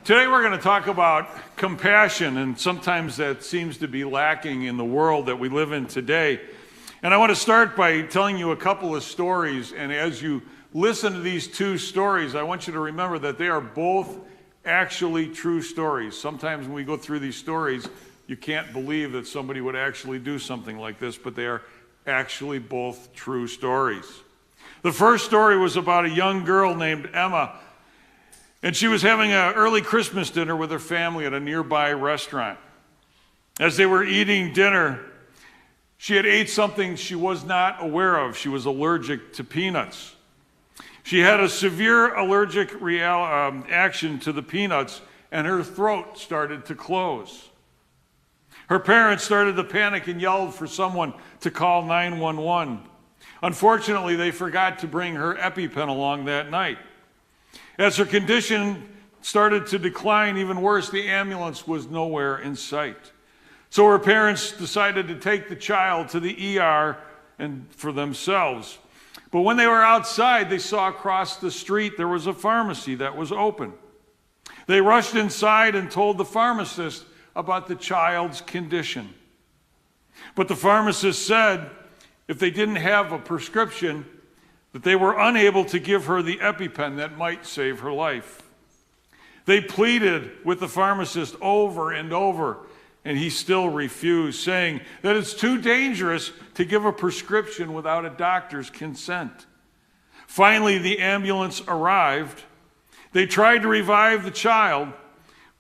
Today we're going to talk about compassion, and sometimes that seems to be lacking in the world that we live in today. And I want to start by telling you a couple of stories, and as you listen to these two stories, I want you to remember that they are both actually true stories. Sometimes when we go through these stories, you can't believe that somebody would actually do something like this, but they are actually both true stories. The first story was about a young girl named Emma, and she was having an early Christmas dinner with her family at a nearby restaurant. As they were eating dinner, she had ate something she was not aware of. She was allergic to peanuts. She had a severe allergic reaction to the peanuts, and her throat started to close. Her parents started to panic and yelled for someone to call 911. Unfortunately, they forgot to bring her EpiPen along that night. As her condition started to decline even worse, the ambulance was nowhere in sight. So her parents decided to take the child to the ER and for themselves. But when they were outside, they saw across the street there was a pharmacy that was open. They rushed inside and told the pharmacist about the child's condition. But the pharmacist said if they didn't have a prescription, that they were unable to give her the EpiPen that might save her life. They pleaded with the pharmacist over and over, and he still refused, saying that it's too dangerous to give a prescription without a doctor's consent. Finally, the ambulance arrived. They tried to revive the child,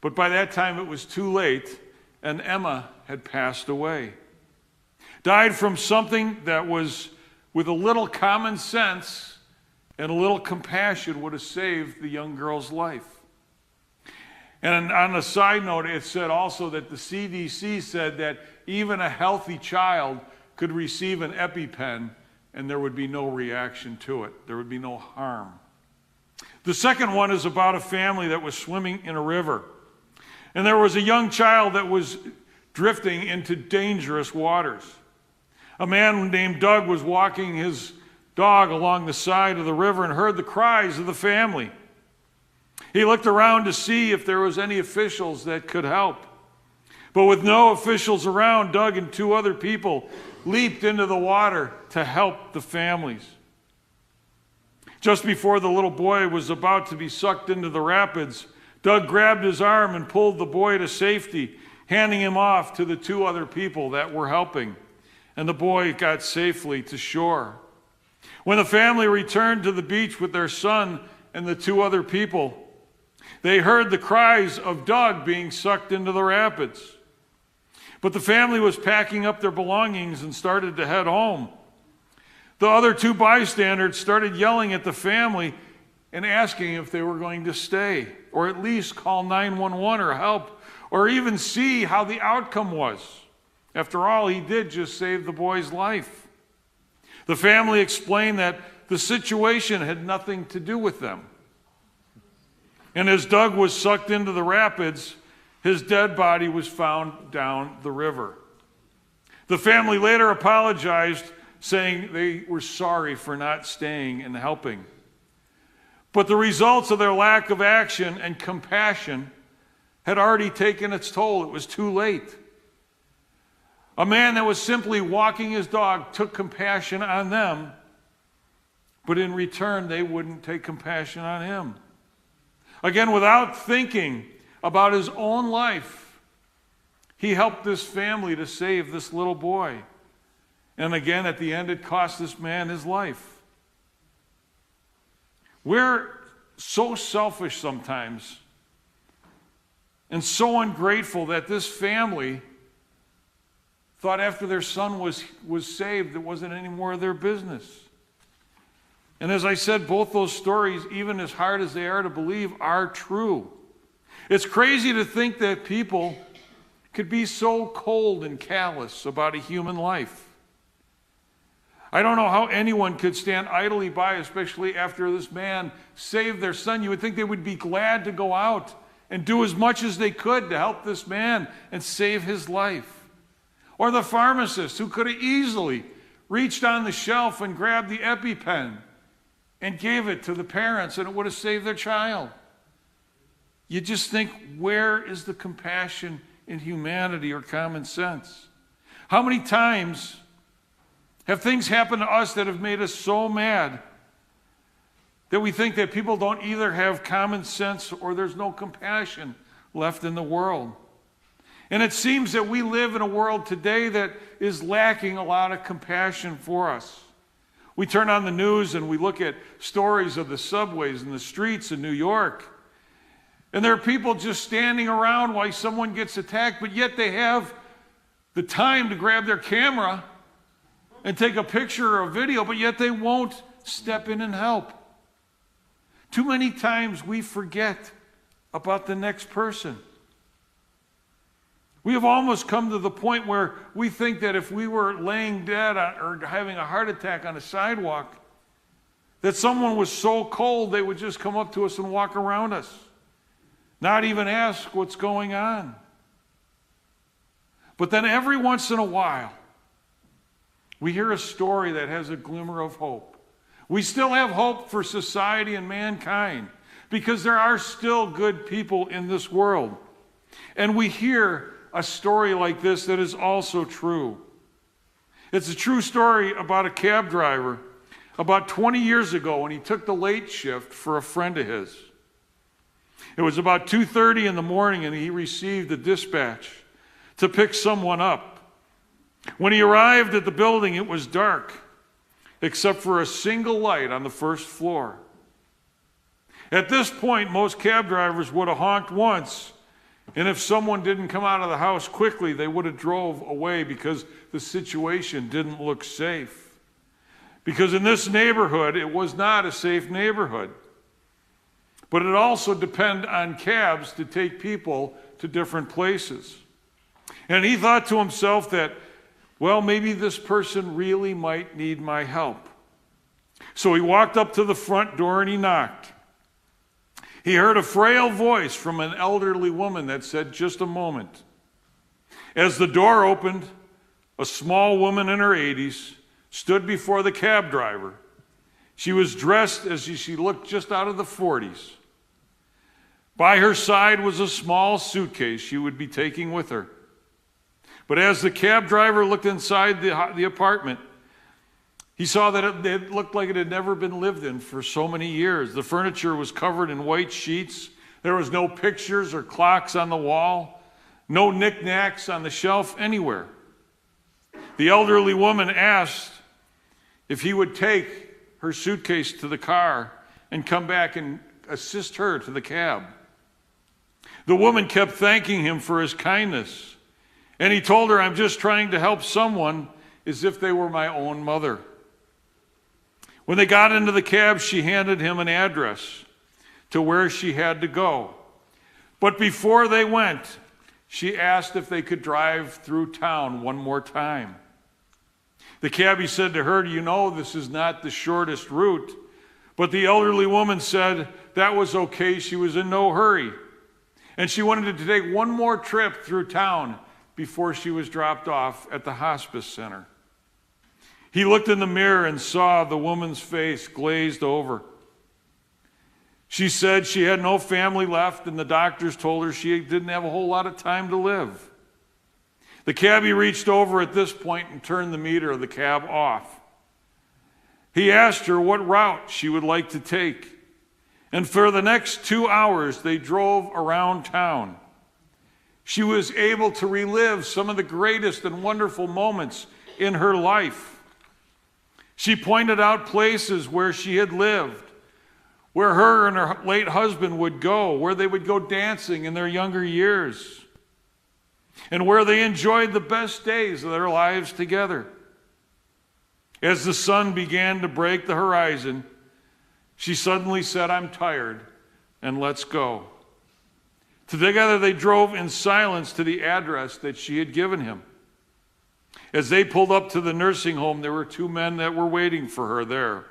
but by that time it was too late, and Emma had passed away. Died from something that was, with a little common sense and a little compassion, would have saved the young girl's life. And on a side note, it said also that the CDC said that even a healthy child could receive an EpiPen and there would be no reaction to it. There would be no harm. The second one is about a family that was swimming in a river. And there was a young child that was drifting into dangerous waters. A man named Doug was walking his dog along the side of the river and heard the cries of the family. He looked around to see if there was any officials that could help. But with no officials around, Doug and two other people leaped into the water to help the families. Just before the little boy was about to be sucked into the rapids, Doug grabbed his arm and pulled the boy to safety, handing him off to the two other people that were helping. And the boy got safely to shore. When the family returned to the beach with their son and the two other people, they heard the cries of Doug being sucked into the rapids. But the family was packing up their belongings and started to head home. The other two bystanders started yelling at the family and asking if they were going to stay, or at least call 911 or help, or even see how the outcome was. After all, he did just save the boy's life. The family explained that the situation had nothing to do with them. And as Doug was sucked into the rapids, his dead body was found down the river. The family later apologized, saying they were sorry for not staying and helping. But the results of their lack of action and compassion had already taken its toll. It was too late. A man that was simply walking his dog took compassion on them, but in return, they wouldn't take compassion on him. Again, without thinking about his own life, he helped this family to save this little boy. And again, at the end, it cost this man his life. We're so selfish sometimes and so ungrateful that this family thought after their son was saved, it wasn't any more of their business. And as I said, both those stories, even as hard as they are to believe, are true. It's crazy to think that people could be so cold and callous about a human life. I don't know how anyone could stand idly by, especially after this man saved their son. You would think they would be glad to go out and do as much as they could to help this man and save his life. Or the pharmacist who could have easily reached on the shelf and grabbed the EpiPen and gave it to the parents, and it would have saved their child. you just think, where is the compassion in humanity or common sense? How many times have things happened to us that have made us so mad that we think that people don't either have common sense or there's no compassion left in the world? And it seems that we live in a world today that is lacking a lot of compassion for us. We turn on the news and we look at stories of the subways and the streets in New York. And there are people just standing around while someone gets attacked, but yet they have the time to grab their camera and take a picture or a video, but yet they won't step in and help. Too many times we forget about the next person. We have almost come to the point where we think that if we were laying dead or having a heart attack on a sidewalk, that someone was so cold they would just come up to us and walk around us, not even ask what's going on. But then every once in a while, we hear a story that has a glimmer of hope. We still have hope for society and mankind because there are still good people in this world. And we hear a story like this that is also true. It's a true story about a cab driver about 20 years ago when he took the late shift for a friend of his. It was about 2:30 in the morning and he received a dispatch to pick someone up. When he arrived at the building, it was dark, except for a single light on the first floor. At this point, most cab drivers would have honked once, and if someone didn't come out of the house quickly, they would have drove away because the situation didn't look safe. Because in this neighborhood, it was not a safe neighborhood. But it also depended on cabs to take people to different places. And he thought to himself that, well, maybe this person really might need my help. So he walked up to the front door and he knocked. He heard a frail voice from an elderly woman that said, "Just a moment." As the door opened, a small woman in her 80s stood before the cab driver. She was dressed as she looked just out of the 40s. By her side was a small suitcase she would be taking with her. But as the cab driver looked inside the apartment, he saw that it looked like it had never been lived in for so many years. The furniture was covered in white sheets. There was no pictures or clocks on the wall, no knickknacks on the shelf anywhere. The elderly woman asked if he would take her suitcase to the car and come back and assist her to the cab. The woman kept thanking him for his kindness. And he told her, "I'm just trying to help someone," as if they were my own mother. When they got into the cab, she handed him an address to where she had to go. But before they went, she asked if they could drive through town one more time. The cabbie said to her, "Do you know this is not the shortest route?" But the elderly woman said that was okay. She was in no hurry. And she wanted to take one more trip through town before she was dropped off at the hospice center. He looked in the mirror and saw the woman's face glazed over. She said she had no family left, and the doctors told her she didn't have a whole lot of time to live. The cabbie reached over at this point and turned the meter of the cab off. He asked her what route she would like to take. And for the next 2 hours, they drove around town. She was able to relive some of the greatest and wonderful moments in her life. She pointed out places where she had lived, where her and her late husband would go, where they would go dancing in their younger years, and where they enjoyed the best days of their lives together. As the sun began to break the horizon, she suddenly said, "I'm tired, and let's go." Together they drove in silence to the address that she had given him. As they pulled up to the nursing home, there were 2 men that were waiting for her there.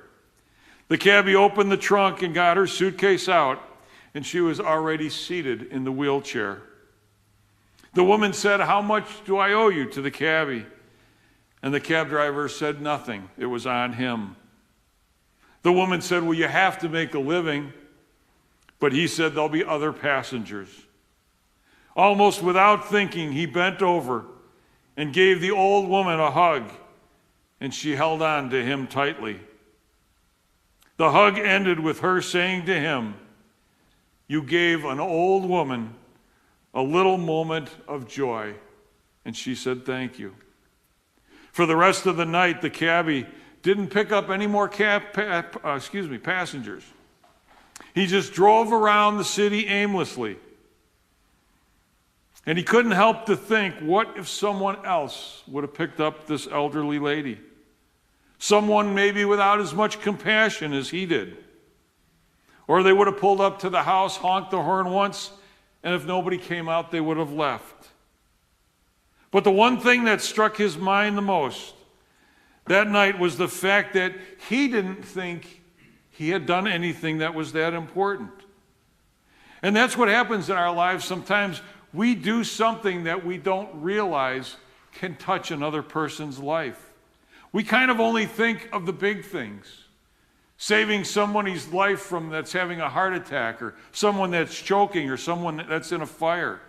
The cabbie opened the trunk and got her suitcase out, and she was already seated in the wheelchair. The woman said, "How much do I owe you to the cabbie?" And the cab driver said nothing. It was on him. The woman said, "Well, you have to make a living." But he said there'll be other passengers. Almost without thinking, he bent over and gave the old woman a hug, and she held on to him tightly. The hug ended with her saying to him, "You gave an old woman a little moment of joy." And she said, "Thank you." For the rest of the night, the cabbie didn't pick up any more passengers. He just drove around the city aimlessly. And he couldn't help to think, what if someone else would have picked up this elderly lady? Someone maybe without as much compassion as he did. Or they would have pulled up to the house, honked the horn once, and if nobody came out, they would have left. But the one thing that struck his mind the most that night was the fact that he didn't think he had done anything that was that important. And that's what happens in our lives sometimes. We do something that we don't realize can touch another person's life. We kind of only think of the big things. Saving somebody's life from that's having a heart attack, or someone that's choking, or someone that's in a fire.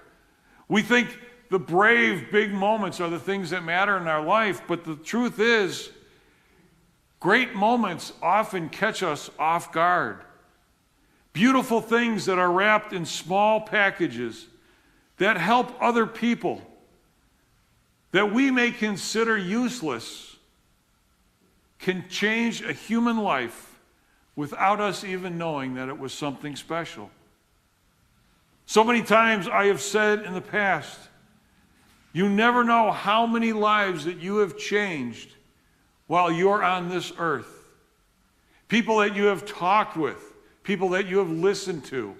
We think the brave, big moments are the things that matter in our life, but the truth is, great moments often catch us off guard. Beautiful things that are wrapped in small packages that help other people, that we may consider useless, can change a human life without us even knowing that it was something special. So many times I have said in the past, you never know how many lives that you have changed while you're on this earth. People that you have talked with, people that you have listened to,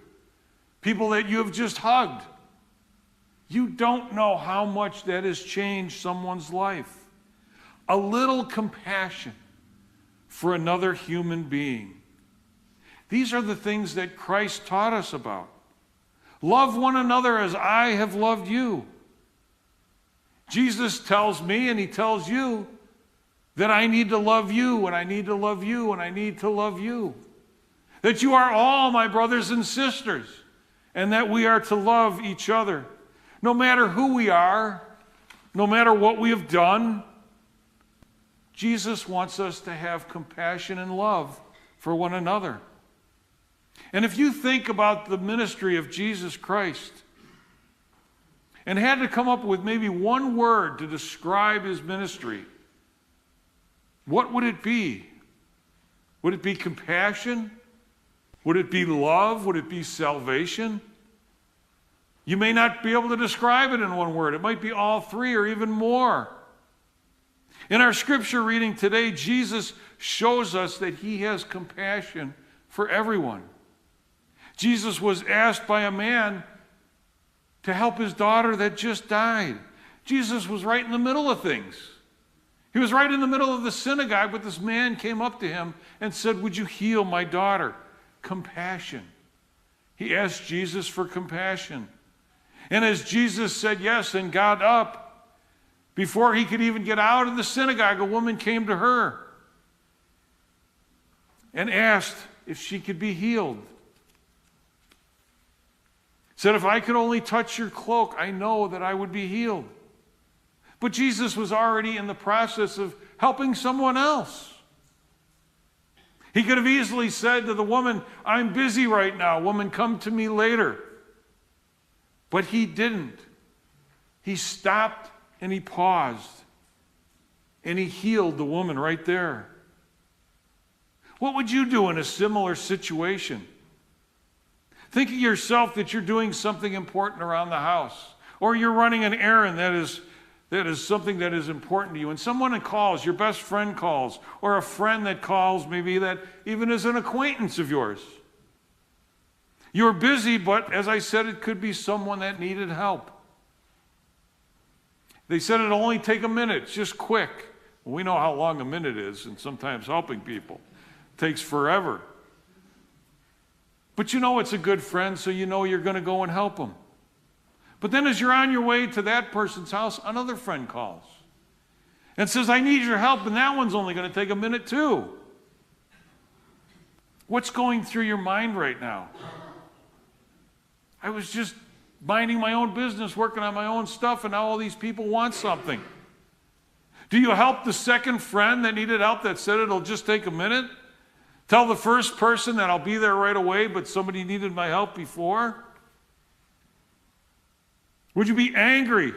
people that you have just hugged. You don't know how much that has changed someone's life. A little compassion for another human being. These are the things that Christ taught us about. Love one another as I have loved you. Jesus tells me and he tells you that I need to love you, and I need to love you, and I need to love you. That you are all my brothers and sisters, and that we are to love each other. No matter who we are, no matter what we have done, Jesus wants us to have compassion and love for one another. And if you think about the ministry of Jesus Christ and had to come up with maybe one word to describe his ministry, what would it be? Would it be compassion? Would it be love? Would it be salvation? You may not be able to describe it in one word. It might be all three or even more. In our scripture reading today, Jesus shows us that he has compassion for everyone. Jesus was asked by a man to help his daughter that just died. Jesus was right in the middle of things. He was right in the middle of the synagogue, but this man came up to him and said, "Would you heal my daughter?" Compassion. He asked Jesus for compassion. And as Jesus said yes and got up, before he could even get out of the synagogue, a woman came to her and asked if she could be healed. Said, "If I could only touch your cloak, I know that I would be healed." But Jesus was already in the process of helping someone else. He could have easily said to the woman, "I'm busy right now. Woman, come to me later." But he didn't. He stopped and he paused. And he healed the woman right there. What would you do in a similar situation? Think of yourself that you're doing something important around the house, or you're running an errand that is something that is important to you, and someone calls, your best friend calls, or a friend that calls, maybe that even is an acquaintance of yours. You're busy, but as I said, it could be someone that needed help. They said it'll only take a minute, it's just quick. Well, we know how long a minute is, and sometimes helping people takes forever. But you know it's a good friend, so you know you're going to go and help them. But then as you're on your way to that person's house, another friend calls and says, "I need your help," and that one's only going to take a minute too. What's going through your mind right now? I was just minding my own business, working on my own stuff, and now all these people want something. Do you help the second friend that needed help that said it'll just take a minute? Tell the first person that I'll be there right away, but somebody needed my help before? Would you be angry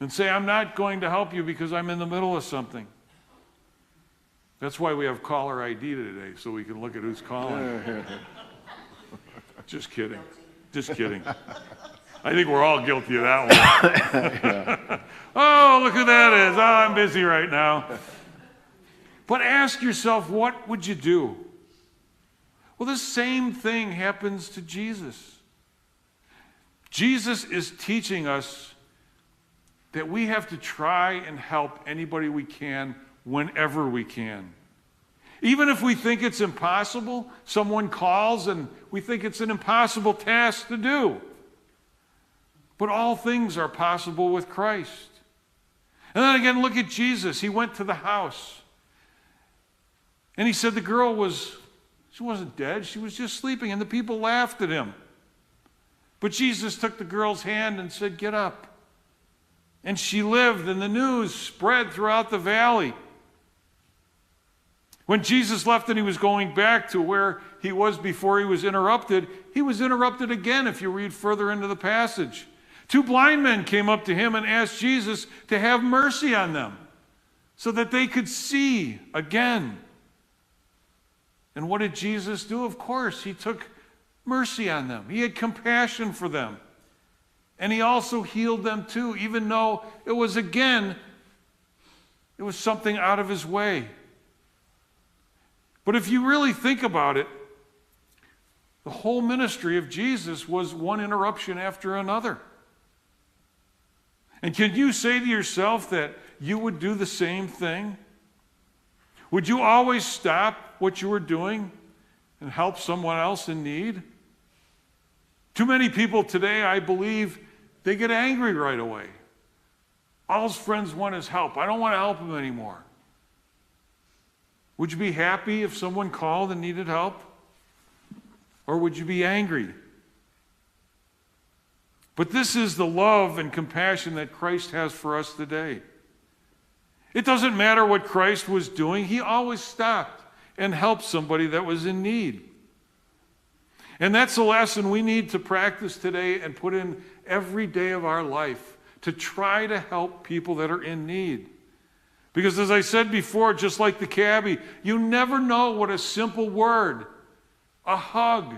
and say, I'm not going to help you because I'm in the middle of something? That's why we have caller ID today, so we can look at who's calling. Just kidding. Just kidding. I think we're all guilty of that one. Oh, look who that is. Oh, I'm busy right now. But ask yourself, what would you do? Well, the same thing happens to Jesus. Jesus is teaching us that we have to try and help anybody we can whenever we can. Even if we think it's impossible, someone calls and we think it's an impossible task to do. But all things are possible with Christ. And then again, look at Jesus. He went to the house. And he said the girl she wasn't dead, she was just sleeping, and the people laughed at him. But Jesus took the girl's hand and said, get up. And she lived, and the news spread throughout the valley. When Jesus left and he was going back to where he was before he was interrupted again if you read further into the passage. 2 blind men came up to him and asked Jesus to have mercy on them so that they could see again. And what did Jesus do? Of course, he took mercy on them. He had compassion for them. And he also healed them too, even though it was something out of his way. But if you really think about it, the whole ministry of Jesus was one interruption after another. And can you say to yourself that you would do the same thing? Would you always stop what you were doing and help someone else in need? Too many people today, I believe, they get angry right away. All his friends want is help. I don't want to help him anymore. Would you be happy if someone called and needed help? Or would you be angry? But this is the love and compassion that Christ has for us today. It doesn't matter what Christ was doing. He always stopped and helped somebody that was in need. And that's a lesson we need to practice today and put in every day of our life to try to help people that are in need. Because as I said before, just like the cabbie, you never know what a simple word, a hug,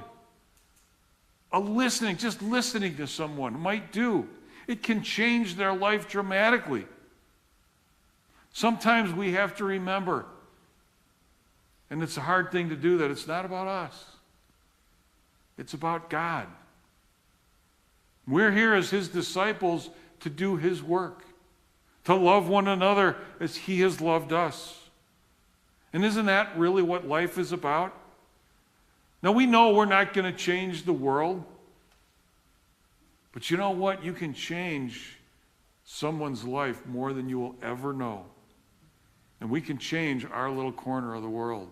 just listening to someone might do. It can change their life dramatically. Sometimes we have to remember, and it's a hard thing to do, that it's not about us. It's about God. We're here as his disciples to do his work, to love one another as he has loved us. And isn't that really what life is about? Now, we know we're not going to change the world, but you know what? You can change someone's life more than you will ever know. And we can change our little corner of the world.